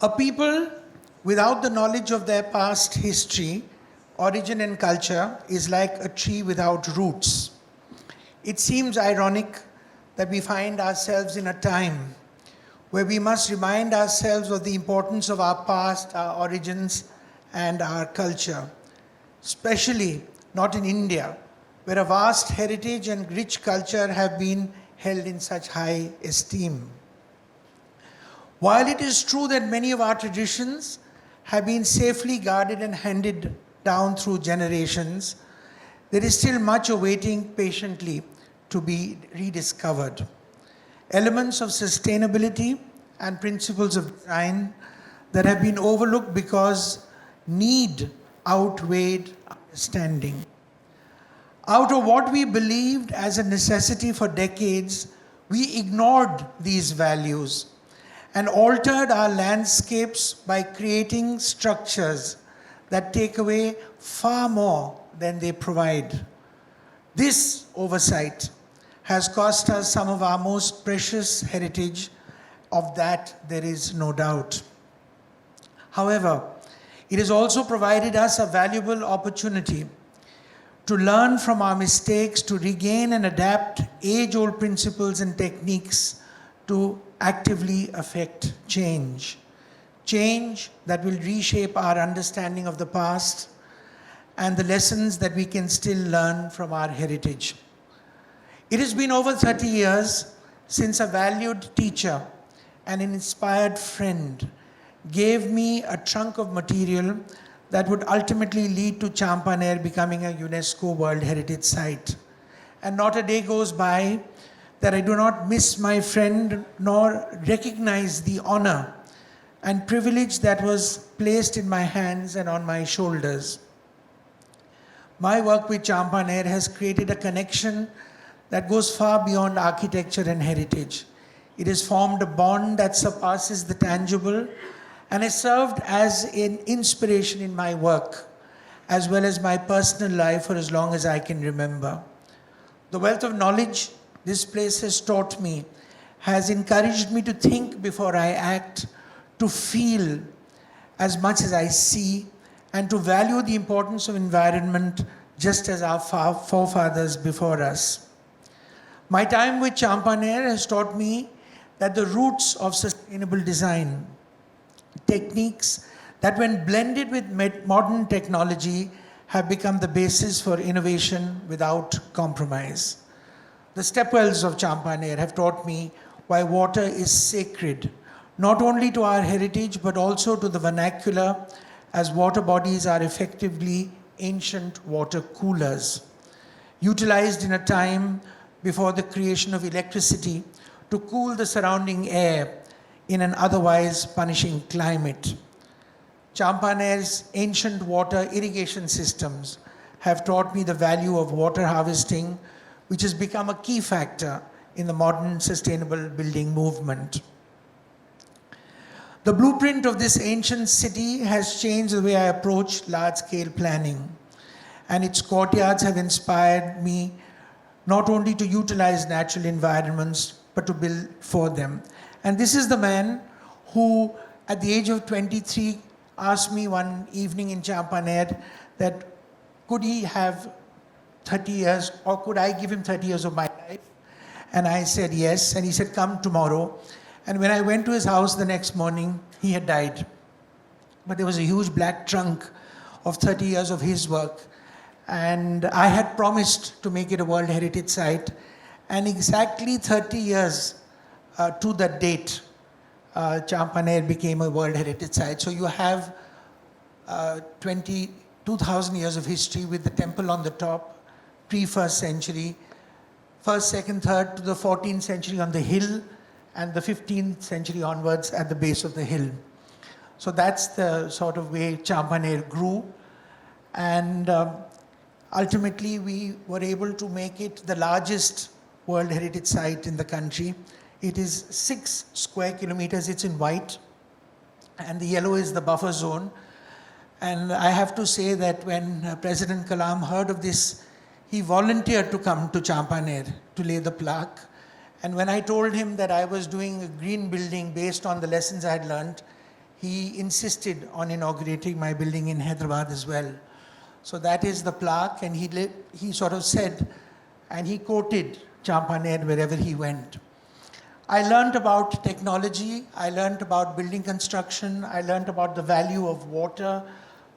A people without the knowledge of their past history, origin, and culture is like a tree without roots. It seems ironic that we find ourselves in a time where we must remind ourselves of the importance of our past, our origins, and our culture, especially not in India, where a vast heritage and rich culture have been held in such high esteem. While it is true that many of our traditions have been safely guarded and handed down through generations, there is still much awaiting patiently to be rediscovered. Elements of sustainability and principles of design that have been overlooked because need outweighed understanding. Out of what we believed as a necessity for decades, we ignored these values and altered our landscapes by creating structures that take away far more than they provide. This oversight has cost us some of our most precious heritage. Of that, there is no doubt. However, it has also provided us a valuable opportunity to learn from our mistakes, to regain and adapt age-old principles and techniques to actively affect change. Change that will reshape our understanding of the past and the lessons that we can still learn from our heritage. It has been over 30 years since a valued teacher and an inspired friend gave me a trunk of material that would ultimately lead to Champaner becoming a UNESCO World Heritage Site. And not a day goes by that I do not miss my friend nor recognize the honor and privilege that was placed in my hands and on my shoulders. My work with Champaner has created a connection that goes far beyond architecture and heritage. It has formed a bond that surpasses the tangible and has served as an inspiration in my work, as well as my personal life for as long as I can remember. The wealth of knowledge this place has taught me has encouraged me to think before I act, to feel as much as I see, and to value the importance of environment just as our forefathers before us. My time with Champaner has taught me that the roots of sustainable design, techniques that when blended with modern technology have become the basis for innovation without compromise. The stepwells of Champaner have taught me why water is sacred, not only to our heritage but also to the vernacular, as water bodies are effectively ancient water coolers, utilized in a time before the creation of electricity to cool the surrounding air in an otherwise punishing climate. Champaner's ancient water irrigation systems have taught me the value of water harvesting, which has become a key factor in the modern sustainable building movement. The blueprint of this ancient city has changed the way I approach large-scale planning, and its courtyards have inspired me not only to utilize natural environments, but to build for them. And this is the man who, at the age of 23, asked me one evening in Champaner that could he have 30 years, or could I give him 30 years of my life? And I said yes, and he said, come tomorrow. And when I went to his house the next morning, he had died. But there was a huge black trunk of 30 years of his work. And I had promised to make it a World Heritage Site. And exactly 30 years to that date, Champaner became a World Heritage Site. So you have 22,000 years of history with the temple on the top, pre-first century, first, second, third to the 14th century on the hill, and the 15th century onwards at the base of the hill. So that's the sort of way Champaner grew. And ultimately, we were able to make it the largest World Heritage Site in the country. It is 6 square kilometers, it's in white, and the yellow is the buffer zone. And I have to say that when President Kalam heard of this, he volunteered to come to Champaner to lay the plaque. And when I told him that I was doing a green building based on the lessons I had learned, he insisted on inaugurating my building in Hyderabad as well. So that is the plaque, and he sort of said, and he quoted Champaner wherever he went. I learned about technology, I learned about building construction, I learned about the value of water,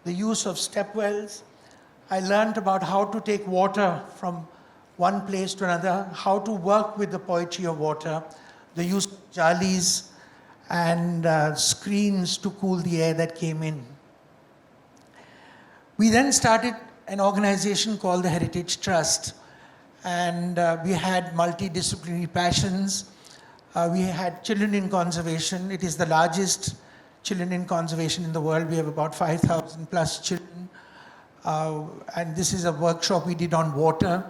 the use of stepwells. I learned about how to take water from one place to another, how to work with the poetry of water, the use of jalis and screens to cool the air that came in. We then started an organization called the Heritage Trust, and we had multidisciplinary passions. We had children in conservation. It is the largest children in conservation in the world. We have about 5,000 plus children. And this is a workshop we did on water,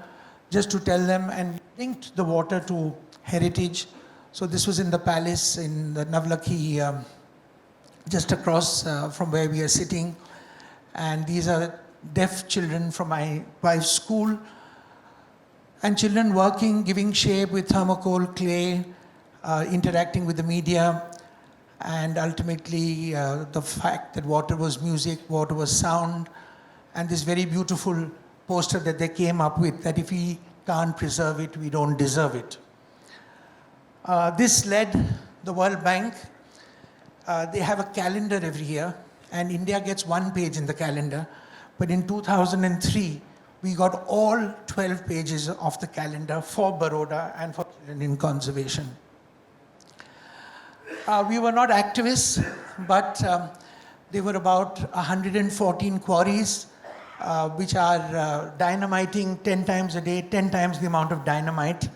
just to tell them, and linked the water to heritage. So this was in the palace in the Navlakhi, just across from where we are sitting. And these are deaf children from my wife's school. And children working, giving shape with thermocol, clay, interacting with the media, and ultimately the fact that water was music, water was sound, and this very beautiful poster that they came up with, that if we can't preserve it, we don't deserve it. This led the World Bank. They have a calendar every year, and India gets one page in the calendar. But in 2003, we got all 12 pages of the calendar for Baroda and for children in conservation. We were not activists, but there were about 114 quarries, which are dynamiting 10 times a day, 10 times the amount of dynamite.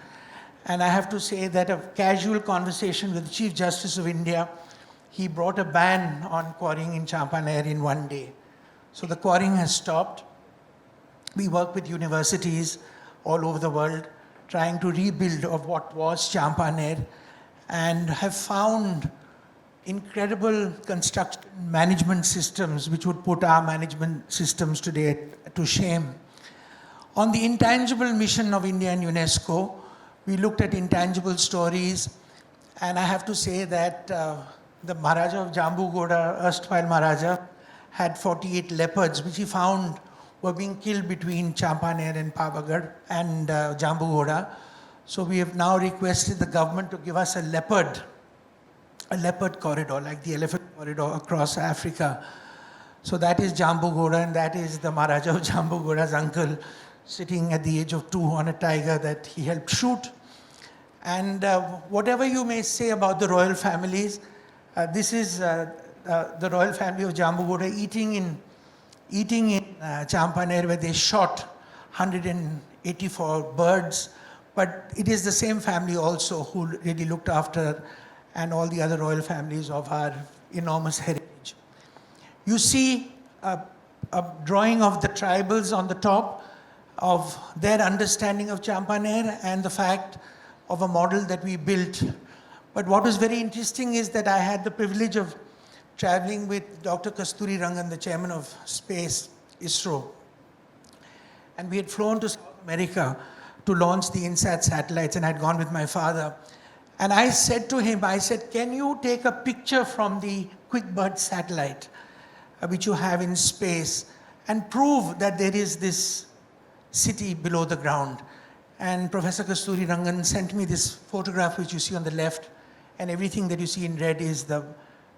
And I have to say that a casual conversation with the Chief Justice of India, he brought a ban on quarrying in Champaner in one day. So the quarrying has stopped. We work with universities all over the world, trying to rebuild of what was Champaner, and have found incredible construction management systems which would put our management systems today to shame. On the intangible mission of India and UNESCO, we looked at intangible stories, and I have to say that the Maharaja of Jambugoda, erstwhile Maharaja, had 48 leopards which he found were being killed between Champaner and Pavagadh and Jambugoda. So we have now requested the government to give us a leopard corridor, like the elephant corridor across Africa. So that is Jambugoda, and that is the Maharaja of Jambugoda's uncle sitting at the age of 2 on a tiger that he helped shoot. And whatever you may say about the royal families, this is the royal family of Jambugoda eating in Champaner, where they shot 184 birds. But it is the same family also who really looked after, and all the other royal families of our enormous heritage. You see a drawing of the tribals on the top, of their understanding of Champaner and the fact of a model that we built. But what was very interesting is that I had the privilege of traveling with Dr. Kasturi Rangan, the chairman of Space, ISRO. And we had flown to South America to launch the INSAT satellites, and I'd gone with my father. And I said to him, can you take a picture from the QuickBird satellite, which you have in space, and prove that there is this city below the ground? And Professor Kasturi Rangan sent me this photograph, which you see on the left, and everything that you see in red is the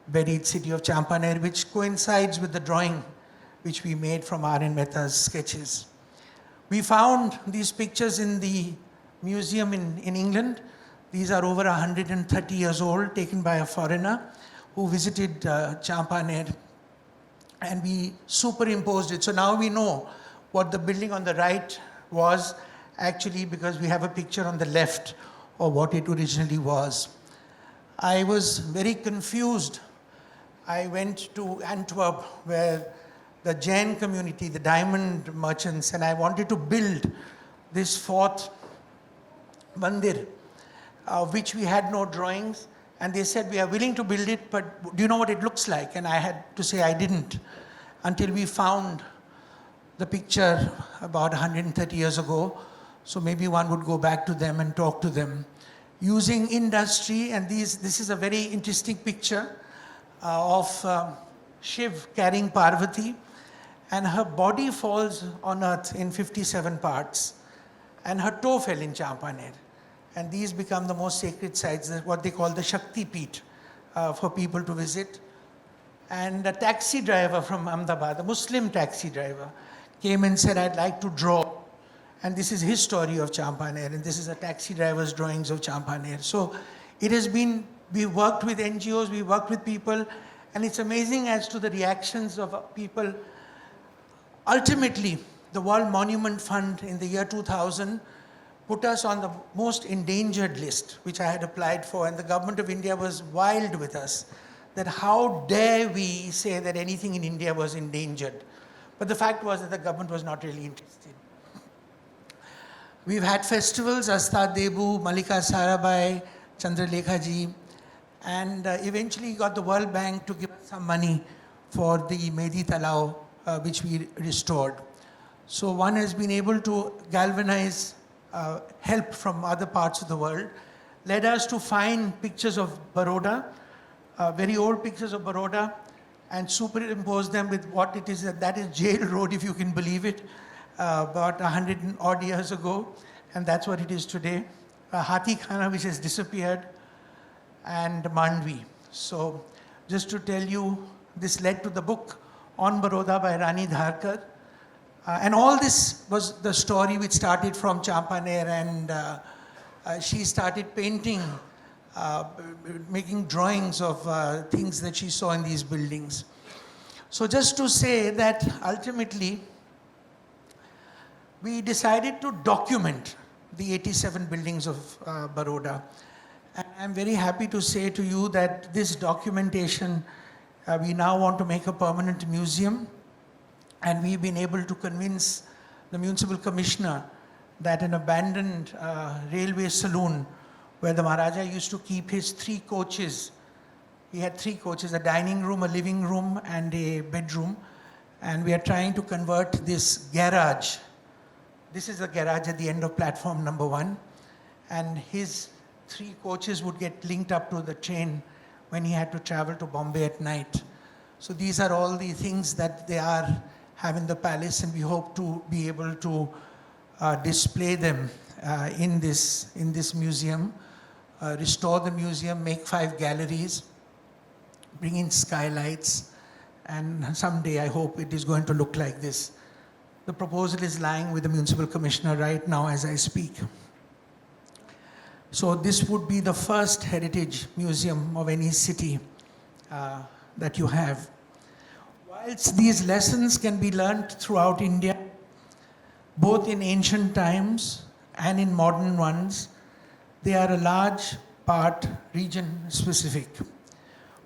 buried city of Champaner, which coincides with the drawing which we made from R.N. Mehta's sketches. We found these pictures in the museum in England. These are over 130 years old, taken by a foreigner who visited Champaner, and we superimposed it. So now we know what the building on the right was actually, because we have a picture on the left of what it originally was. I was very confused. I went to Antwerp, where the Jain community, the diamond merchants, and I wanted to build this fourth mandir, which we had no drawings. And they said, we are willing to build it, but do you know what it looks like? And I had to say I didn't, until we found the picture about 130 years ago. So maybe one would go back to them and talk to them. Using industry, and this is a very interesting picture. of Shiv carrying Parvati, and her body falls on earth in 57 parts, and her toe fell in Champaner. And these become the most sacred sites, what they call the Shakti Peeth, for people to visit. And a taxi driver from Ahmedabad, a Muslim taxi driver, came and said, I'd like to draw. And this is his story of Champaner, and this is a taxi driver's drawings of Champaner. So it has been, we worked with NGOs, we worked with people, and it's amazing as to the reactions of people. Ultimately, the World Monument Fund in the year 2000 put us on the most endangered list, which I had applied for, and the government of India was wild with us, that how dare we say that anything in India was endangered. But the fact was that the government was not really interested. We've had festivals, Astad Debu, Malika Sarabhai, Chandralekha ji, and eventually got the World Bank to give us some money for the Mehdi Talao, which we restored. So one has been able to galvanize help from other parts of the world, led us to find pictures of Baroda, very old pictures of Baroda, and superimpose them with what it is, that is Jail Road, if you can believe it, about 100 odd years ago, and that's what it is today. Hathi Khana, which has disappeared, and Mandvi. So just to tell you, this led to the book On Baroda by Rani Dharkar. And all this was the story which started from Champaner, and she started painting, making drawings of things that she saw in these buildings. So just to say that ultimately, we decided to document the 87 buildings of Baroda. And I'm very happy to say to you that this documentation, we now want to make a permanent museum. And we've been able to convince the municipal commissioner that an abandoned railway saloon where the Maharaja used to keep his 3 coaches, he had 3 coaches, a dining room, a living room, and a bedroom. And we are trying to convert this garage. This is the garage at the end of platform number 1. And his 3 coaches would get linked up to the train when he had to travel to Bombay at night. So these are all the things that they have in the palace, and we hope to be able to display them in this museum, restore the museum, make 5 galleries, bring in skylights, and someday I hope it is going to look like this. The proposal is lying with the municipal commissioner right now as I speak. So this would be the first heritage museum of any city that you have. Whilst these lessons can be learnt throughout India, both in ancient times and in modern ones, they are a large part region-specific,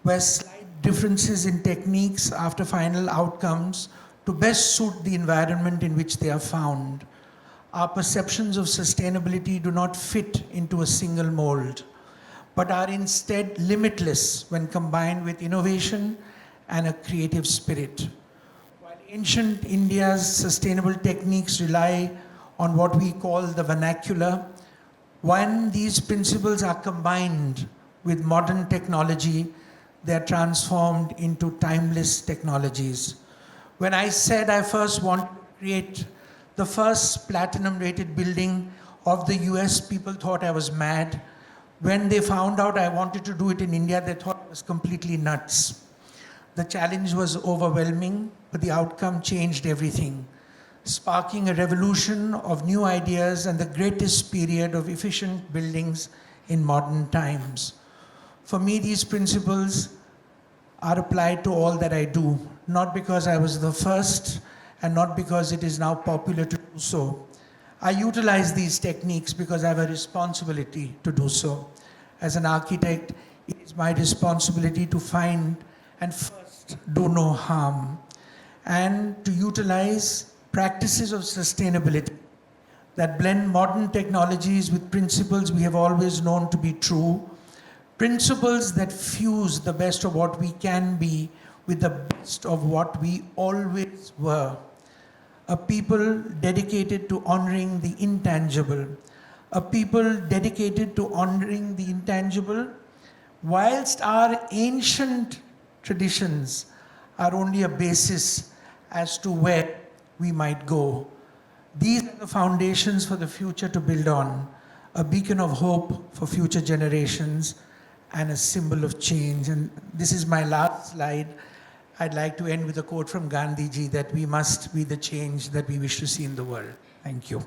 where slight differences in techniques after final outcomes to best suit the environment in which they are found. Our perceptions of sustainability do not fit into a single mold, but are instead limitless when combined with innovation and a creative spirit. While ancient India's sustainable techniques rely on what we call the vernacular, when these principles are combined with modern technology, they are transformed into timeless technologies. When I said I first wanted to create the first platinum-rated building of the US, people thought I was mad. When they found out I wanted to do it in India, they thought I was completely nuts. The challenge was overwhelming, but the outcome changed everything, sparking a revolution of new ideas and the greatest period of efficient buildings in modern times. For me, these principles are applied to all that I do, not because I was the first and not because it is now popular to do so. I utilize these techniques because I have a responsibility to do so. As an architect, it is my responsibility to find and first do no harm, and to utilize practices of sustainability that blend modern technologies with principles we have always known to be true, principles that fuse the best of what we can be with the best of what we always were. A people dedicated to honoring the intangible. A people dedicated to honoring the intangible, whilst our ancient traditions are only a basis as to where we might go. These are the foundations for the future to build on, a beacon of hope for future generations and a symbol of change. And this is my last slide. I'd like to end with a quote from Gandhiji that we must be the change that we wish to see in the world. Thank you.